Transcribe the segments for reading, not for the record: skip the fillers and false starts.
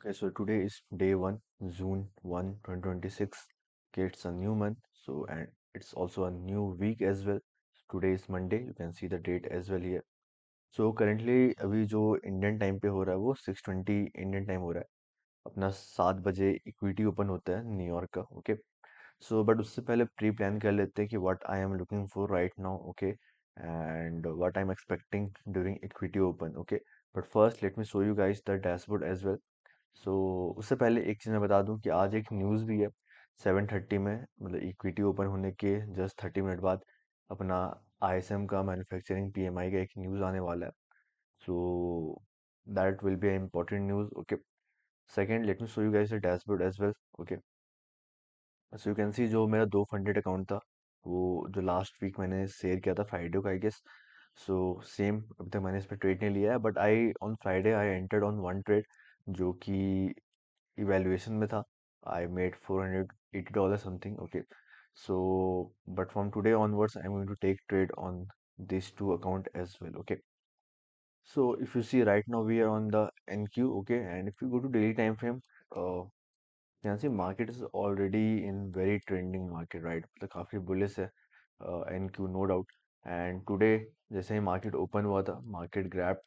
Okay, so today is day 1, June 1, 2026. Okay, it's a new month, so and it's also a new week as well. Today is Monday, you can see the date as well here. So currently अभी जो Indian time पे हो रहा है वो 6:20 Indian time हो रहा है. अपना 7 बजे इक्विटी ओपन होता है न्यूयॉर्क का. ओके, सो बट उससे पहले प्री प्लान कर लेते हैं कि what I am looking for right now. Okay, and what I am expecting during equity open. Okay, but first let me show you guys the dashboard as well. So उससे पहले एक चीज़ मैं बता दूं कि आज एक न्यूज़ भी है 7:30 में, मतलब इक्विटी ओपन होने के जस्ट 30 मिनट बाद अपना आईएसएम का मैन्युफैक्चरिंग पीएमआई का एक न्यूज़ आने वाला है. So that will be important news. Okay, second let me show you guys the dashboard as well. Okay, so you can see जो मेरा दो फंडेड अकाउंट था वो जो लास्ट वीक मैंने शेयर किया था फ्राइडे को आई गेस. सो सेम अभी तक मैंने इस पर ट्रेड नहीं लिया है, but I on Friday I entered on one trade जो कि इवैल्यूएशन में था. I made $480 something. Okay, so but from today onwards I am going to take trade on this two account as well. Okay, so if you see right now we are on the NQ. Okay, and if you go to daily time frame, you can see market is already in very trending market, right? मतलब काफी bullish है NQ no doubt. And today जैसे ही market open हुआ था, market grabbed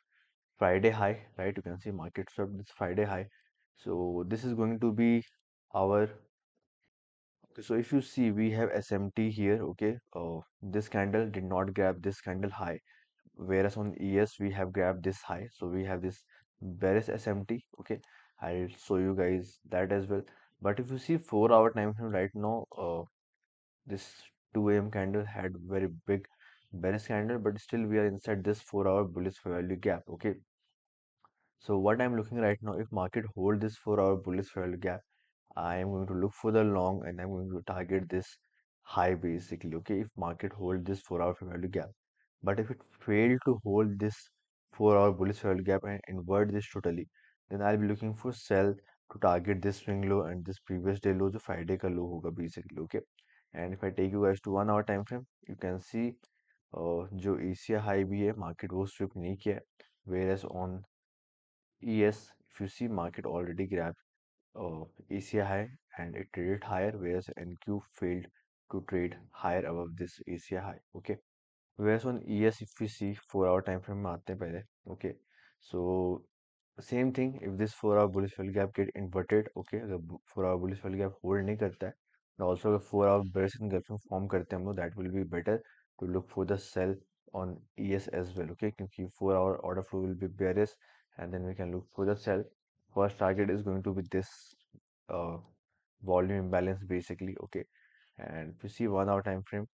Friday high, right? You can see market swept this Friday high. So this is going to be our. Okay, so if you see we have SMT here. Okay, this candle did not grab this candle high, whereas on ES we have grabbed this high. So we have this bearish SMT. Okay, I'll show you guys that as well. But if you see 4 hour time frame right now, this 2 a.m. candle had very big bearish candle, but still we are inside this 4 hour bullish value gap. Okay, so what I'm looking right now, if market hold this 4 hour bullish value gap, I am going to look for the long and I'm going to target this high basically. Okay, if market hold this 4 hour value gap, but if it failed to hold this 4 hour bullish value gap and invert this totally, then I'll be looking for sell to target this swing low and this previous day low, जो Friday का low होगा basically. Okay, and if I take you guys to 1 hour time frame, you can see जो Asia high भी है market वो sweep नहीं किया है, whereas on ES if you see market already grabbed ACI high and it traded higher, whereas NQ failed to trade higher above this ACI high. Okay, whereas on ES if we see 4 hour time frame में आते हैं पहले. Okay, so same thing, if this 4 hour bullish value gap get inverted. Okay, अगर 4 hour bullish value gap hold नहीं करता है, and also अगर 4 hour bearish engulfing form करते हैं हम लोग, that will be better to look for the sell on ES as well. Okay, क्योंकि 4 hour order flow will be bearish and then we can look for the sell. First target is going to be this uh, volume imbalance basically. Okay, and if you see 1 hour time frame,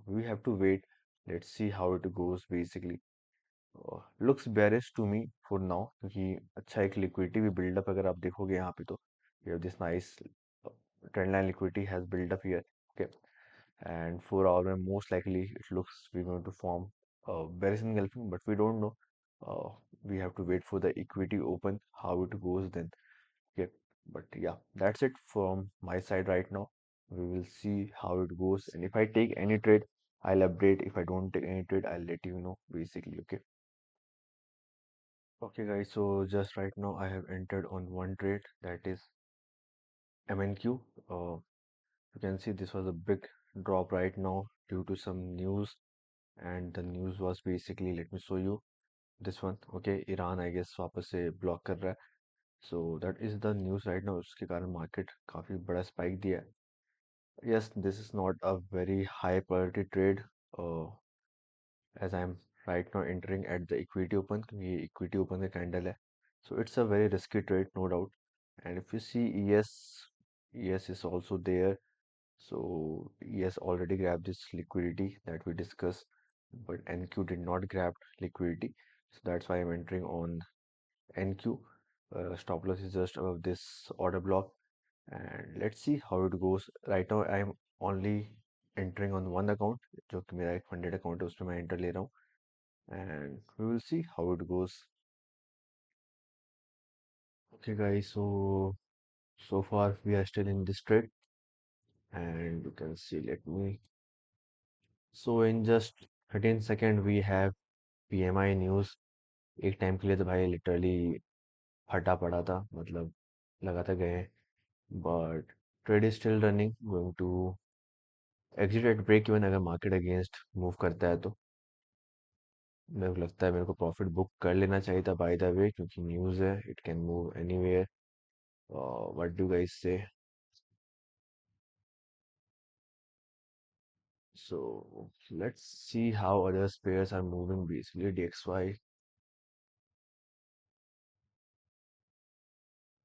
we have to wait. Let's see how it goes basically. Looks bearish to me for now, क्योंकि अच्छा एक liquidity भी buildup अगर आप देखोगे यहाँ पे तो you have this nice trend line liquidity has built up here. Okay, and 4 hour में most likely it looks we're going to form bearish engulfing, but we don't know. uh, we have to wait for the equity open how it goes then. Okay, but yeah, that's it from my side right now. We will see how it goes, and if I take any trade I'll update. If I don't take any trade I'll let you know basically. Okay. Okay guys, so just right now I have entered on one trade, that is MNQ. You can see this was a big drop right now due to some news, and the news was basically, let me show you this one. Okay, Iran I guess वापस से block कर रहा है. So that is the news right now. उसके कारण market काफी बड़ा spike दिया है. Yes, this is not a very high priority trade. Uh, as I'm right now entering at the equity open, क्योंकि ये equity open का candle है. So it's a very risky trade, no doubt. And if you see ES, ES is also there. So ES already grabbed this liquidity that we discussed, but NQ did not grab liquidity. So that's why I'm entering on NQ. Stop loss is just above this order block. And let's see how it goes. Right now I'm only entering on one account, जो कि मेरा एक funded account है, उसमें मैं enter ले रहा हूँ. And we will see how it goes. Okay guys, so far we are still in this trade, and you can see, let me, so in just 13 seconds we have PMI news. एक time के लिए तो भाई literally फटा पड़ा था, मतलब लगातार गए हैं, but trade is still running, going to exit at break even अगर मार्केट अगेंस्ट मूव करता है तो। मेरे को लगता है मेरे को प्रॉफिट बुक कर लेना चाहिए था बाय द वे, क्योंकि न्यूज़ है, it can move anywhere. What do guys से? So let's see how other pairs are moving. Basically, DXY.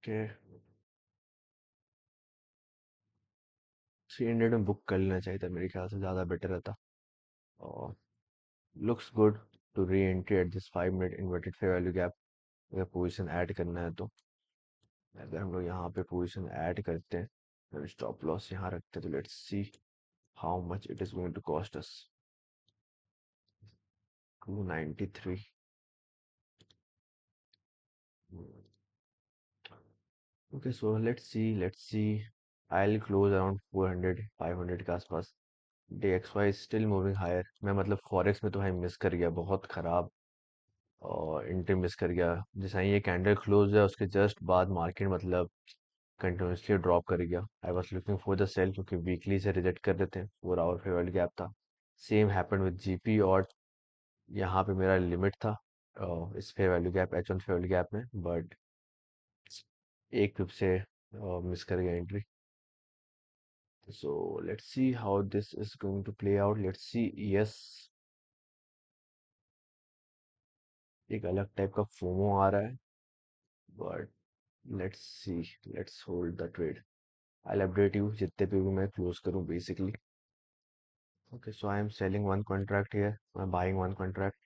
Okay, 300 में बुक कर लेना चाहिए था, मेरे ख्याल से ज़्यादा बेटर रहता। और looks good to re entry at this 5 minute inverted fair value gap, अगर पोजीशन ऐड करना है तो। अगर हम लोग यहाँ पे पोजीशन ऐड करते हैं, स्टॉप लॉस यहाँ रखते हैं, तो let's see how much it is going to cost us. 293। Okay, so let's see. I close around 400 500 के आसपास। DXY still moving higher. मैं मतलब फॉरेक्स में तो भाई मिस कर गया, बहुत खराब। और एंट्री मिस कर गया, जैसा ही ये कैंडल क्लोज है उसके जस्ट बाद मार्केट मतलब कंटिन्यूसली ड्रॉप कर गया। I was looking for the sell, क्योंकि वीकली से रिजेक्ट कर देते हैं, 4 आवर फेवरल गैप था। सेम हैपेंड विद GP, और यहाँ पे मेरा लिमिट था इस fair value gap, H1 fair value gap में, बट एक पिप से मिस कर गया entry. So let's see how this is going to play out. Let's see. Yes, एक अलग टाइप का फोमो आ रहा है, but let's see. Let's hold the trade. I update you जितने पे भी मैं क्लोज करूं basically. Okay, so I am selling one contract here, I am buying one contract.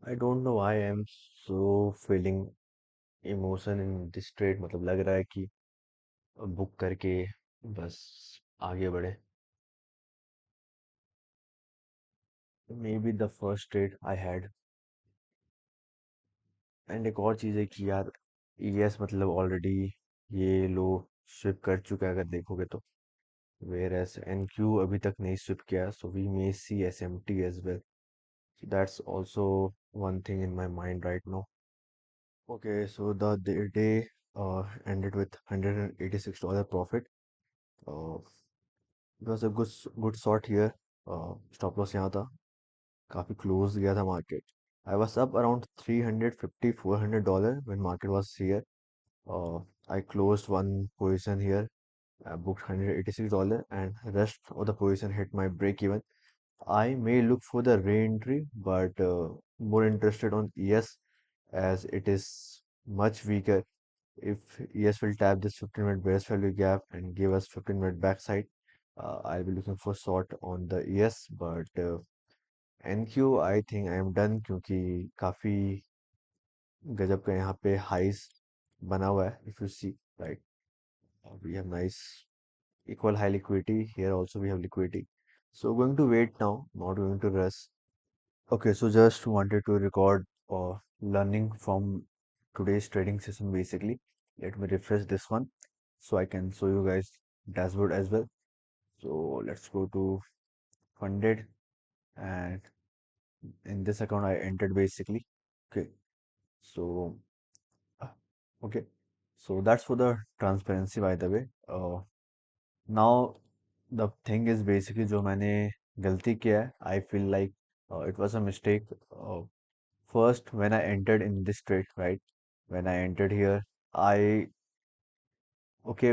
I don't know why I am so feeling emotion in this trade, मतलब लग रहा है कि बुक करके बस आगे बढ़े। May be the first trade I had. And एक और चीज़ है कि यार, ES मतलब ऑलरेडी ये लो स्विप कर चुका है अगर देखोगे तो, वेयर एस NQ अभी तक नहीं स्विप किया, so we may see SMT as well. That's also one thing in my mind right now. Okay, so the day ended with $186 profit. Uh, it was a good short here. Stop loss यहाँ था, काफी close गया था market. I was up around 350 $400 when market was here. Uh, I closed one position here. I booked $186 and rest of the position hit my break even. I may look for the re-entry, but more interested on ES as it is much weaker. If ES will tap this 15-minute bearish value gap and give us 15-minute backside, I'll be looking for short on the ES, but NQ I think I am done, क्योंकि काफी गजब का यहाँ पे हाइस बना हुआ है। If you see, right, we have nice equal high liquidity here. Also we have liquidity, so going to wait now, not going to rush. Okay, so just wanted to record learning from today's trading session basically. Let me refresh this one so I can show you guys dashboard as well. So let's go to funded, and in this account I entered basically. Okay, so uh, okay, so that's for the transparency by the way. Now the thing is basically जो मैंने गलती किया है, I feel like it was a mistake. First, when I entered in this trade, right? When I entered here, I okay,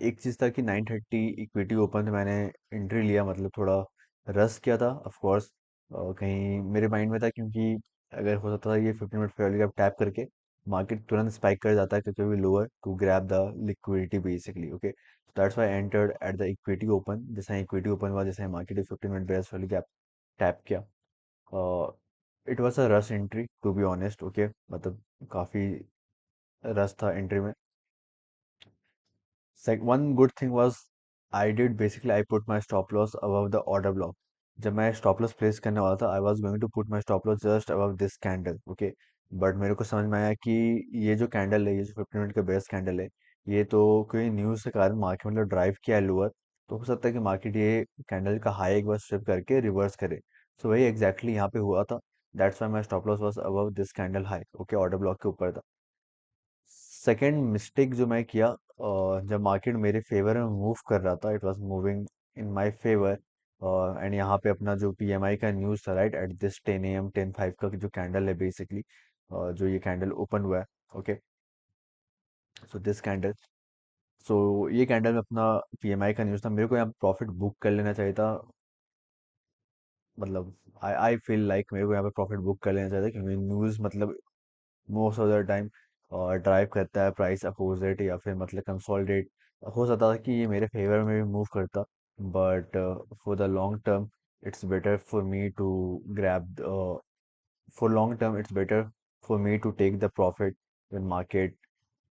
एक चीज़ था कि 930 equity open पे मैंने एंट्री लिया, मतलब थोड़ा रस किया था ऑफ कोर्स। कहीं मेरे माइंड में था, क्योंकि अगर हो सकता था ये 15 मिनट फेयर गैप टैप करके मार्केट तुरंत स्पाइक कर जाता है, क्योंकि भी lower to grab the liquidity basically. Okay, that's why I entered at the equity open. जैसा इक्विटी ओपन हुआ, जैसे मार्केट 15 मिनट बेयर्स वाली गैप टैप किया, it was a rush entry to be honest. Okay, मतलब काफ़ी rush था entry में। One good thing was I did basically I put my stop loss above the order block. जब मैं stop loss place करने वाला था, I was going to put my stop loss just above this candle. Okay, but मेरे को समझ में आया कि ये जो कैंडल है, ये जो 15 मिनट का बेस कैंडल है, ये तो कोई न्यूज़ के कारण मार्केट मतलब ड्राइव किया है लोअर। तो हो सकता है कि मार्केट ये कैंडल का हाई एक बार स्ट्रिप करके रिवर्स करे। सो वही एग्जैक्टली यहाँ पे हुआ था। That's why my stop loss was above this candle high. Okay, order block के ऊपर था। सेकंड मिस्टेक जो मैं किया, जब मार्केट मेरे फेवर में मूव कर रहा था, it was moving in my favour, and यहाँ पे अपना जो पीएमआई का न्यूज़ था, राइट एट दिस 10 AM 10:05 का जो कैंडल है बेसिकली, जो ये कैंडल ओपन हुआ है, ओके, सो दिस कैंडल, सो ये कैंडल में अपना पीएमआई का न्यूज़ था, मेरे को यहाँ प्रॉफिट बुक कर लेना चाहिए था। मतलब आई आई फील लाइक मेरे को यहाँ पे प्रॉफिट बुक कर लेना चाहिए था, क्योंकि न्यूज़ मतलब most of the time drive करता है प्राइस अपोजिट या फिर मतलब कंसोलिडेट। हो सकता था कि ये मेरे फेवर में भी मूव करता, but for the long term it's better for me to grab, for long term it's better for me to take the profit when market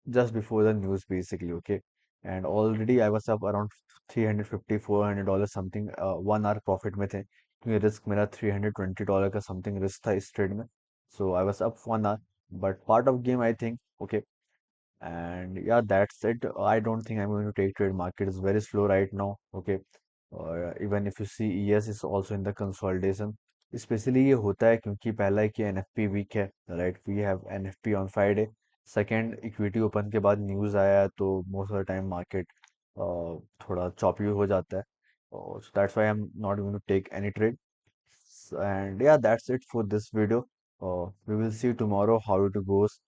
just before the news basically, okay, and already I was up around 350 $400 something, 1 hour profit में थे, क्योंकि risk मेरा $320 का something risk था इस trade में, so I was up 1 hour, but part of game I think, okay, and yeah, that's it. I don't think I'm going to take trade. Market is very slow right now, okay, or even if you see ES is also in the consolidation, especially ये होता है क्योंकि पहला है कि NFP week है, right, we have NFP on Friday, second equity open के बाद न्यूज़ आया है, तो most of the time market थोड़ा चॉपी हो जाता है, और that's why I am not going to take any trade, and yeah, that's it for this video. We will see tomorrow how it goes.